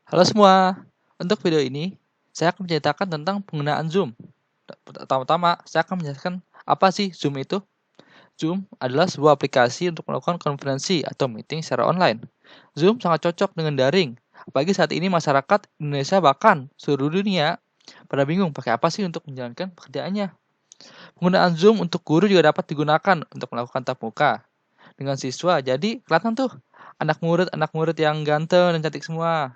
Halo semua, untuk video ini saya akan menceritakan tentang penggunaan Zoom. Pertama-tama, saya akan menjelaskan apa sih Zoom itu. Zoom adalah sebuah aplikasi untuk melakukan konferensi atau meeting secara online. Zoom sangat cocok dengan daring, apalagi saat ini masyarakat Indonesia bahkan seluruh dunia pada bingung pakai apa sih untuk menjalankan pekerjaannya. Penggunaan Zoom untuk guru juga dapat digunakan untuk melakukan tatap muka dengan siswa. Jadi kelihatan tuh anak murid yang ganteng dan cantik semua.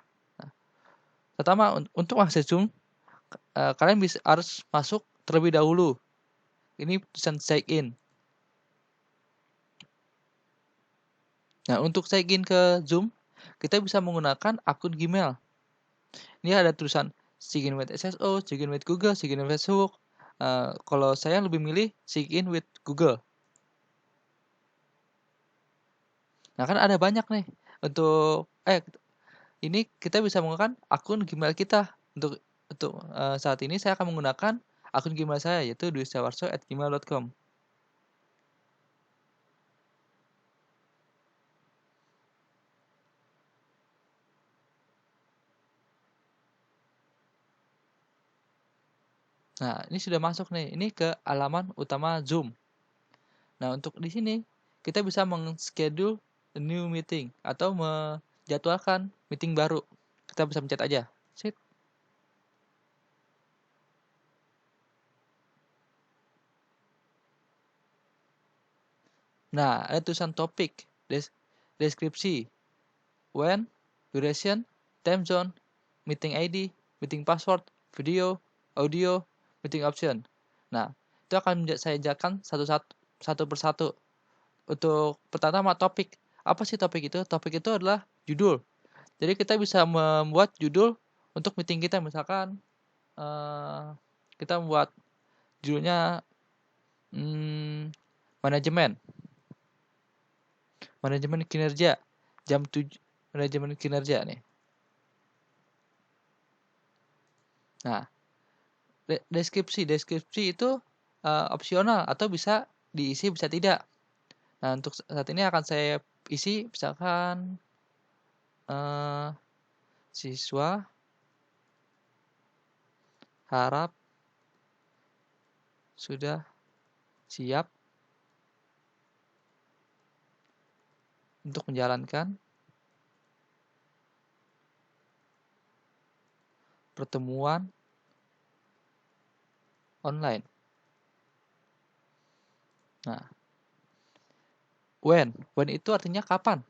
Pertama, untuk akses Zoom, kalian harus masuk terlebih dahulu. Ini tulisan sign in. Nah, untuk sign in ke Zoom, kita bisa menggunakan akun Gmail. Ini ada tulisan sign in with SSO, sign in with Google, sign in with Facebook. Kalau saya lebih milih sign in with Google. Nah, kan ada banyak nih untuk ini kita bisa menggunakan akun Gmail kita. Untuk saat ini saya akan menggunakan akun Gmail saya yaitu dwisawarso@gmail.com. Nah, ini sudah masuk nih. Ini ke halaman utama Zoom. Nah, untuk di sini kita bisa meng-schedule a new meeting atau menjadwalkan meeting baru. Kita bisa pencet aja. Sip. Nah, ada tulisan topik, deskripsi, when, duration, time zone, meeting ID, meeting password, video, audio, meeting option. Nah, itu akan saya jabarkan satu persatu. Untuk pertama topik. Apa sih topik itu? Topik itu adalah judul. Jadi kita bisa membuat judul untuk meeting kita. Misalkan kita membuat judulnya manajemen. Manajemen kinerja. Jam 7. Manajemen kinerja nih. Nah, deskripsi. Deskripsi itu opsional atau bisa diisi bisa tidak. Nah, untuk saat ini akan saya isi misalkan siswa harap sudah siap untuk menjalankan pertemuan online. Nah, when itu artinya kapan.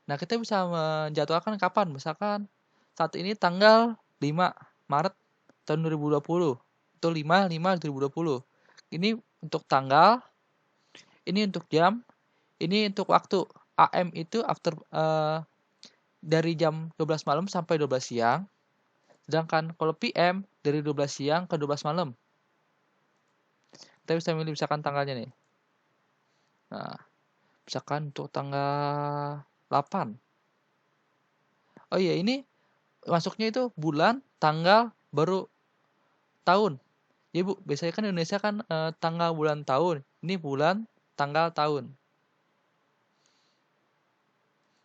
Nah, kita bisa menjadwalkan kapan. Misalkan saat ini tanggal 5 Maret tahun 2020. Itu 5/5/2020. Ini untuk tanggal, ini untuk jam, ini untuk waktu. AM itu dari jam 12 malam sampai 12 siang. Sedangkan kalau PM dari 12 siang ke 12 malam. Kita bisa milih misalkan tanggalnya nih. Nah, misalkan untuk tanggal 8. Oh iya, ini masuknya itu bulan, tanggal, baru tahun. Ya Bu, biasanya kan Indonesia kan tanggal, bulan, tahun. Ini bulan, tanggal, tahun.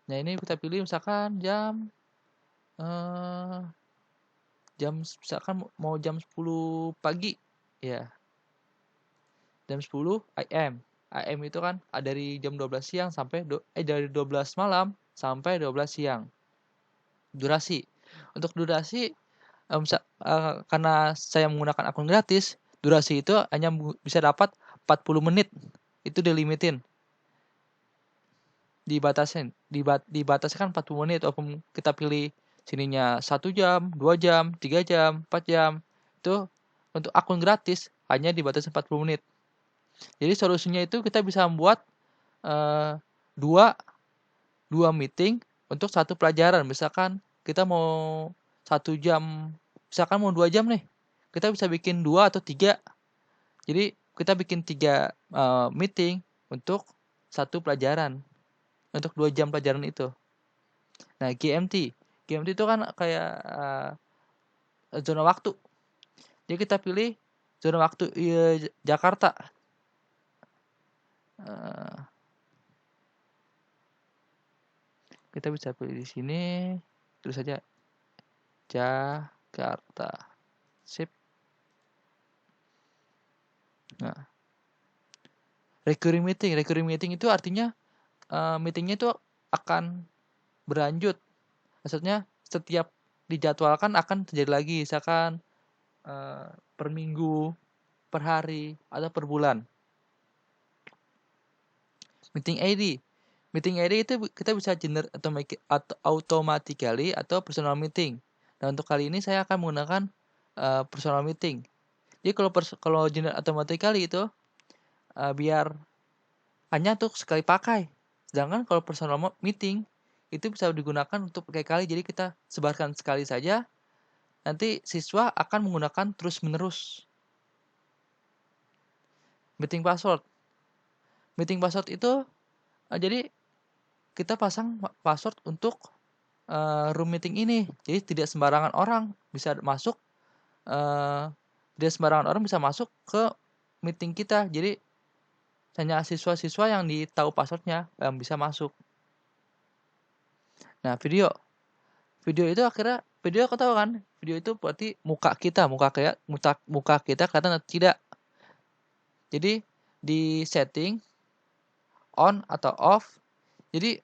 Nah, ini kita pilih misalkan eh, misalkan mau jam 10 pagi. Ya, jam 10 AM. AM itu kan dari jam 12 siang sampai dari 12 malam sampai 12 siang. Durasi. Untuk durasi karena saya menggunakan akun gratis, durasi itu hanya bisa dapat 40 menit. Itu dilimitin. Dibataskan 40 menit. Walaupun kita pilih sininya 1 jam, 2 jam, 3 jam, 4 jam. Itu untuk akun gratis hanya dibatasi 40 menit. Jadi solusinya itu kita bisa membuat eh, dua dua meeting untuk satu pelajaran. Misalkan kita mau 1 jam, misalkan mau 2 jam nih, kita bisa bikin 2 atau 3. Jadi kita bikin 3 meeting untuk satu pelajaran, untuk 2 jam pelajaran itu. Nah, GMT itu kan kayak zona waktu. Jadi kita pilih zona waktu Jakarta. Eh, kita bisa pilih di sini, terus saja Jakarta. Sip. Nah, recurring meeting itu artinya meetingnya itu akan berlanjut. Maksudnya setiap dijadwalkan akan terjadi lagi, misalkan per minggu, per hari, atau per bulan. Meeting ID itu kita bisa generate atau automatically atau personal meeting. Nah, untuk kali ini saya akan menggunakan personal meeting. Jadi kalau generate automatically itu biar hanya untuk sekali pakai. Sedangkan kalau personal meeting itu bisa digunakan untuk berkali-kali. Jadi kita sebarkan sekali saja. Nanti siswa akan menggunakan terus-menerus. Meeting password itu jadi kita pasang password untuk room meeting ini. Jadi tidak sembarangan orang bisa masuk ke meeting kita. Jadi hanya siswa-siswa yang tahu passwordnya yang bisa masuk. Nah, video itu akhirnya kau tahu kan? Video itu berarti muka kita kelihatan atau tidak. Jadi di setting on atau off. Jadi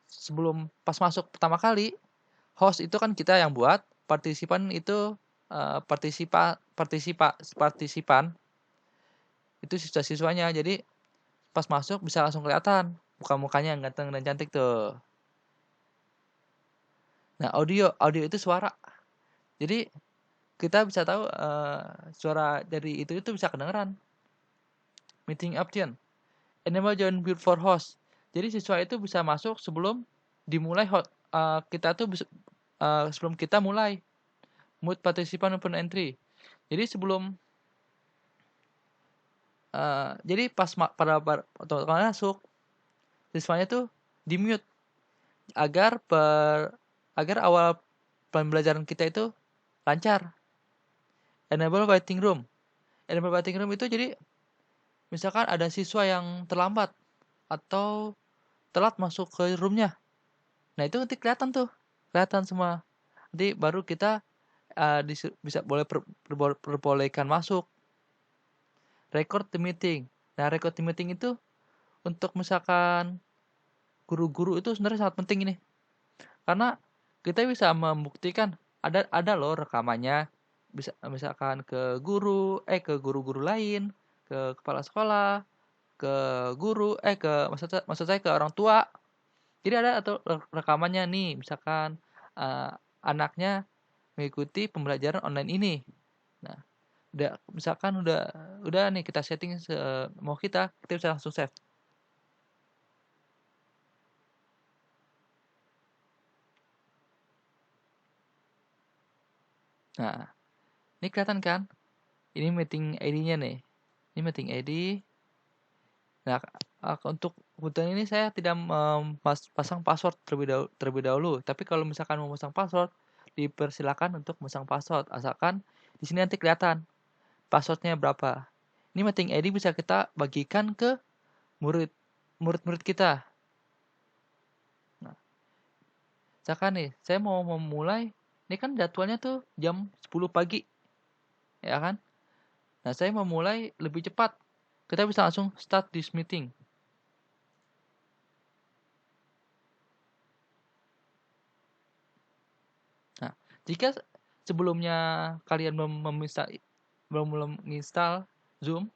sebelum pas masuk pertama kali, host itu kan kita yang buat, partisipan itu partisipan itu siswa-siswanya. Jadi pas masuk bisa langsung kelihatan muka-mukanya yang ganteng dan cantik tuh. Nah, audio itu suara. Jadi kita bisa tahu suara dari itu bisa kedengeran. Meeting option. Enable join before host. Jadi siswa itu bisa masuk sebelum dimulai kita tuh sebelum kita mulai. Mute participant open entry. Jadi sebelum jadi pas pada masuk siswanya tuh di mute agar awal pembelajaran kita itu lancar. Enable waiting room itu jadi misalkan ada siswa yang terlambat atau telat masuk ke roomnya. Nah, itu nanti kelihatan semua. Nanti baru kita bisa perbolehkan masuk. Record the meeting. Nah, record the meeting itu untuk misalkan guru-guru itu sebenarnya sangat penting ini. Karena kita bisa membuktikan ada loh rekamannya. Bisa misalkan ke guru-guru lain, ke kepala sekolah, ke guru, maksud saya ke orang tua. Jadi ada atau rekamannya nih, misalkan anaknya mengikuti pembelajaran online ini. Nah, misalkan udah nih kita setting mau kita bisa langsung save. Nah, ini kelihatan kan? Ini meeting ID-nya nih. Ini meeting ID. Nah, untuk kebetulan ini saya tidak pasang password terlebih dahulu. Tapi kalau misalkan mau pasang password, dipersilakan untuk pasang password. Asalkan di sini nanti kelihatan passwordnya berapa. Ini meeting ID bisa kita bagikan ke murid-murid kita. Nah, misalkan nih, saya mau memulai, ini kan jadwalnya tuh jam 10 pagi. Ya kan? Nah, saya mau mulai lebih cepat. Kita bisa langsung start this meeting. Nah, jika sebelumnya kalian belum menginstal Zoom,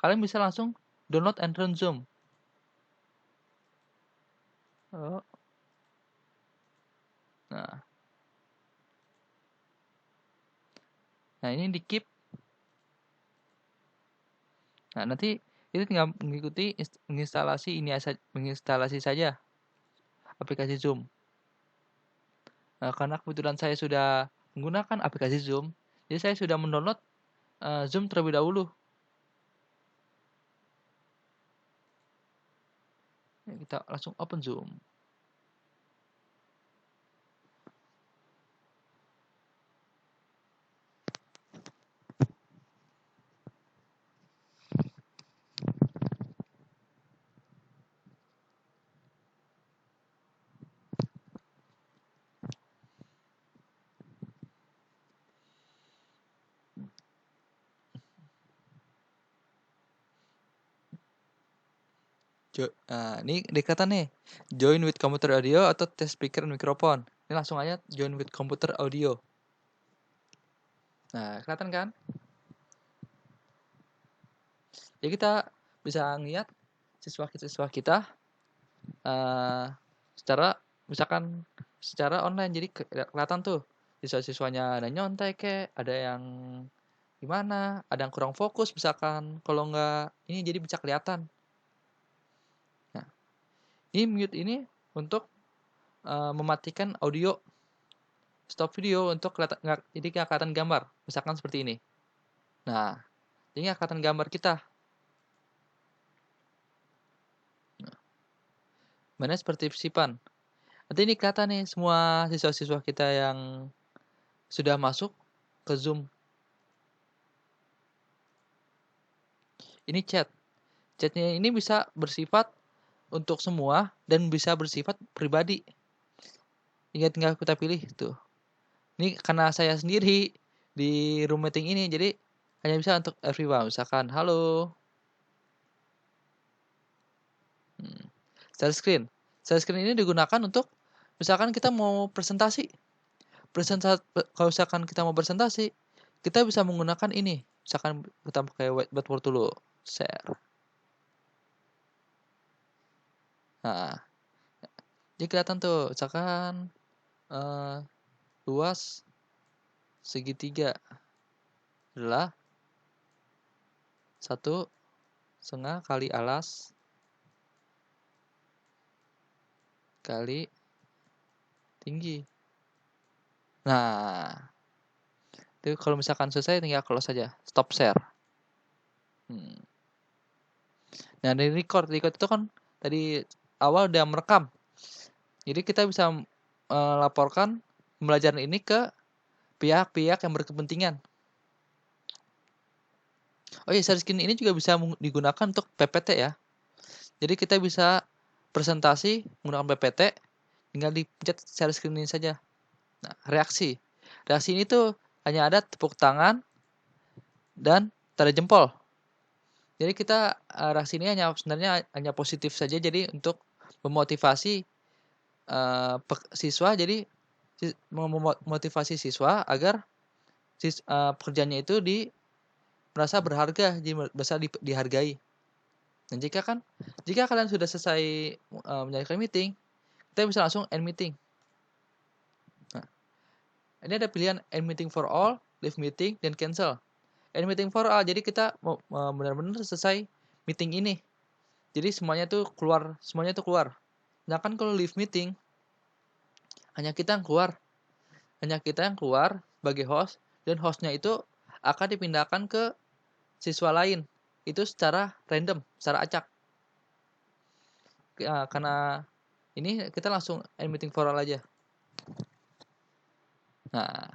kalian bisa langsung download and run Zoom. Oh. Nah, ini di keep. Nah, nanti itu tinggal mengikuti menginstalasi saja aplikasi Zoom. Nah, karena kebetulan saya sudah menggunakan aplikasi Zoom, jadi saya sudah mendownload Zoom terlebih dahulu. Kita langsung open Zoom. Nah, ini dikata nih, join with computer audio atau test speaker and microphone. Ini langsung aja join with computer audio. Nah, kelihatan kan? Jadi kita bisa ngeliat siswa kita secara misalkan secara online, jadi kelihatan tuh siswa-siswanya ada nyontek kayak ada yang gimana, ada yang kurang fokus misalkan, kalau nggak ini jadi bisa kelihatan. Nah, ini mute ini untuk mematikan audio, stop video untuk jadi nggak kelihatan gambar, misalkan seperti ini. Nah, ini nggak kelihatan gambar kita. Mana seperti partisipan. Nanti ini kelihatan nih semua siswa-siswa kita yang sudah masuk ke Zoom. Ini chat. Chatnya ini bisa bersifat untuk semua dan bisa bersifat pribadi. Ingat, tinggal kita pilih tuh. Ini karena saya sendiri di room meeting ini, jadi hanya bisa untuk everyone. Misalkan, halo. Share screen. Share screen ini digunakan untuk misalkan kita mau presentasi. Kalau misalkan kita mau presentasi, kita bisa menggunakan ini. Misalkan kita pakai whiteboard dulu. Share. Nah, jadi kelihatan tuh, misalkan luas segitiga adalah 1,5 kali alas kali tinggi. Nah, itu kalau misalkan selesai tinggal close saja, stop share. Nah, dari record itu kan tadi awal udah merekam. Jadi kita bisa laporkan pembelajaran ini ke pihak-pihak yang berkepentingan. Oh iya, share screen ini juga bisa digunakan untuk PPT ya. Jadi kita bisa presentasi menggunakan PPT, tinggal dipencet share screen ini saja. Nah, reaksi. Reaksi ini tuh hanya ada tepuk tangan dan tanda jempol. Jadi kita reaksi ini sebenarnya hanya positif saja, jadi untuk memotivasi siswa, jadi memotivasi siswa agar pekerjaannya itu merasa berharga, jadi merasa dihargai. Dan jika kalian sudah selesai menjalankan meeting, kita bisa langsung end meeting. Nah, ini ada pilihan end meeting for all, leave meeting, dan cancel. End meeting for all, jadi kita benar-benar selesai meeting ini. Jadi semuanya tuh keluar. Sedangkan kalau leave meeting, hanya kita yang keluar sebagai host, dan hostnya itu akan dipindahkan ke siswa lain. Itu secara random, secara acak. Karena ini kita langsung end meeting for all aja. Nah,